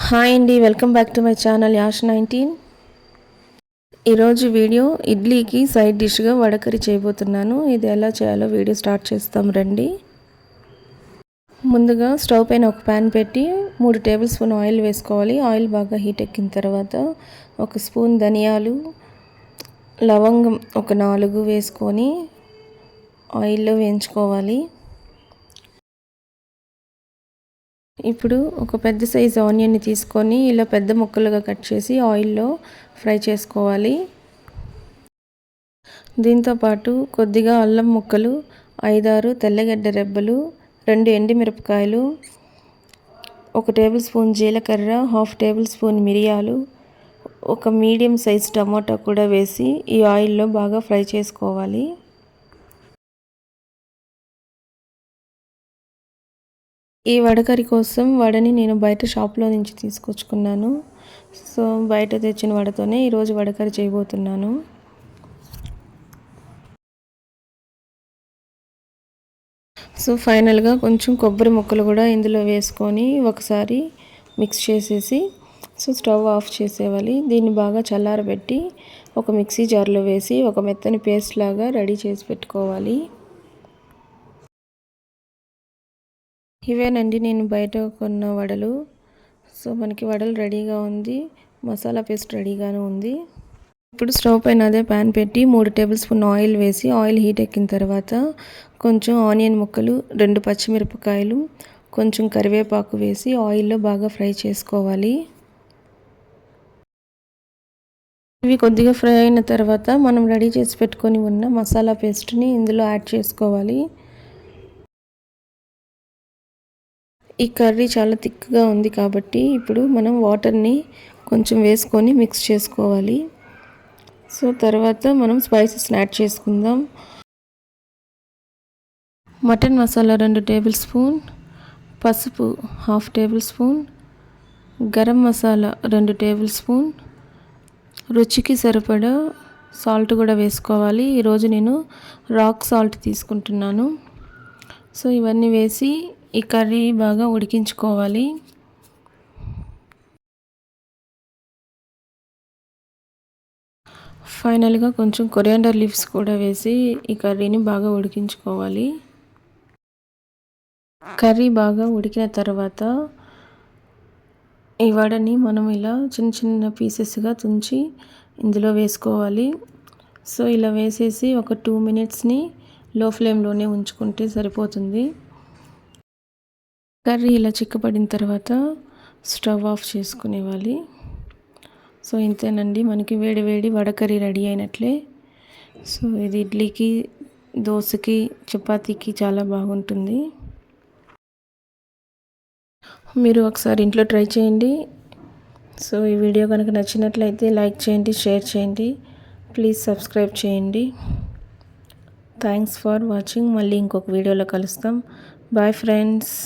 Hi అండి, welcome back to my channel Yash 19. ఈరోజు video ఇడ్లీకి సైడ్ డిష్గా వడకరి చేయబోతున్నాను. ఇది ఎలా చేయాలో వీడియో స్టార్ట్ చేస్తాం రండి. ముందుగా స్టవ్ పైన ఒక ప్యాన్ పెట్టి 3 టేబుల్ స్పూన్ ఆయిల్ వేసుకోవాలి. ఆయిల్ బాగా హీట్ ఎక్కిన తర్వాత 1 స్పూన్ ధనియాలు, లవంగం ఒక 4 వేసుకొని ఆయిల్లో వేయించుకోవాలి. ఇప్పుడు ఒక పెద్ద సైజు ఆనియన్ని తీసుకొని ఇలా పెద్ద ముక్కలుగా కట్ చేసి ఆయిల్లో ఫ్రై చేసుకోవాలి. దీంతోపాటు కొద్దిగా అల్లం ముక్కలు, 5-6 తెల్లగడ్డ రెబ్బలు, 2 ఎండుమిరపకాయలు, 1 టేబుల్ స్పూన్ జీలకర్ర, 1/2 టేబుల్ స్పూన్ మిరియాలు, ఒక మీడియం సైజ్ టమాటా కూడా వేసి ఈ ఆయిల్లో బాగా ఫ్రై చేసుకోవాలి. ఈ వడకరి కోసం వడని నేను బయట షాప్లో నుంచి తీసుకొచ్చుకున్నాను. సో బయట తెచ్చిన వడతోనే ఈరోజు వడకరి చేయబోతున్నాను. సో ఫైనల్గా కొంచెం కొబ్బరి ముక్కలు కూడా ఇందులో వేసుకొని ఒకసారి మిక్స్ చేసేసి స్టవ్ ఆఫ్ చేసేవాలి. దీన్ని బాగా చల్లారబెట్టి ఒక మిక్సీ జార్లో వేసి ఒక మెత్తని పేస్ట్ లాగా రెడీ చేసి పెట్టుకోవాలి. ఇవేనండి నేను బయట కొన్న వడలు. సో మనకి వడలు రెడీగా ఉంది, మసాలా పేస్ట్ రెడీగానే ఉంది. ఇప్పుడు స్టవ్ పైన అదే ప్యాన్ పెట్టి 3 టేబుల్ స్పూన్ ఆయిల్ వేసి ఆయిల్ హీట్ ఎక్కిన తర్వాత కొంచెం ఆనియన్ ముక్కలు, 2 పచ్చిమిరపకాయలు, కొంచెం కరివేపాకు వేసి ఆయిల్లో బాగా ఫ్రై చేసుకోవాలి. ఇవి కొద్దిగా ఫ్రై అయిన తర్వాత మనం రెడీ చేసి పెట్టుకొని ఉన్న మసాలా పేస్ట్ని ఇందులో యాడ్ చేసుకోవాలి. ఈ కర్రీ చాలా థిక్గా ఉంది కాబట్టి ఇప్పుడు మనం వాటర్ని కొంచెం వేసుకొని మిక్స్ చేసుకోవాలి. సో తర్వాత మనం స్పైసెస్ యాడ్ చేసుకుందాం. మటన్ మసాలా 2 టేబుల్ స్పూన్, పసుపు 1/2 table spoon, garam masala 2 table spoon, రుచికి సరిపడా సాల్ట్ కూడా వేసుకోవాలి. ఈరోజు నేను రాక్ సాల్ట్ తీసుకుంటున్నాను. సో ఇవన్నీ వేసి ఈ కర్రీ బాగా ఉడికించుకోవాలి. ఫైనల్గా కొంచెం కొరియాండర్ లీవ్స్ కూడా వేసి ఈ కర్రీని బాగా ఉడికించుకోవాలి. కర్రీ బాగా ఉడికిన తర్వాత ఈ వడని మనం ఇలా చిన్న చిన్న పీసెస్గా తుంచి ఇందులో వేసుకోవాలి. సో ఇలా వేసేసి ఒక 2 మినిట్స్ని లో ఫ్లేమ్లోనే ఉంచుకుంటే సరిపోతుంది. కర్రీ ఇలా చిక్కపడిన తర్వాత స్టవ్ ఆఫ్ చేసుకునేవాలి. సో ఇంతేనండి, మనకి వేడి వేడి వడకర్రీ రెడీ అయినట్లే. సో ఇది ఇడ్లీకి, దోశకి, చపాతీకి చాలా బాగుంటుంది. మీరు ఒకసారి ఇంట్లో ట్రై చేయండి. సో ఈ వీడియో కనుక నచ్చినట్లయితే లైక్ చేయండి, షేర్ చేయండి, ప్లీజ్ సబ్స్క్రైబ్ చేయండి. Thanks for watching. మళ్ళీ ఇంకొక వీడియోలో కలుస్తాం. Bye friends.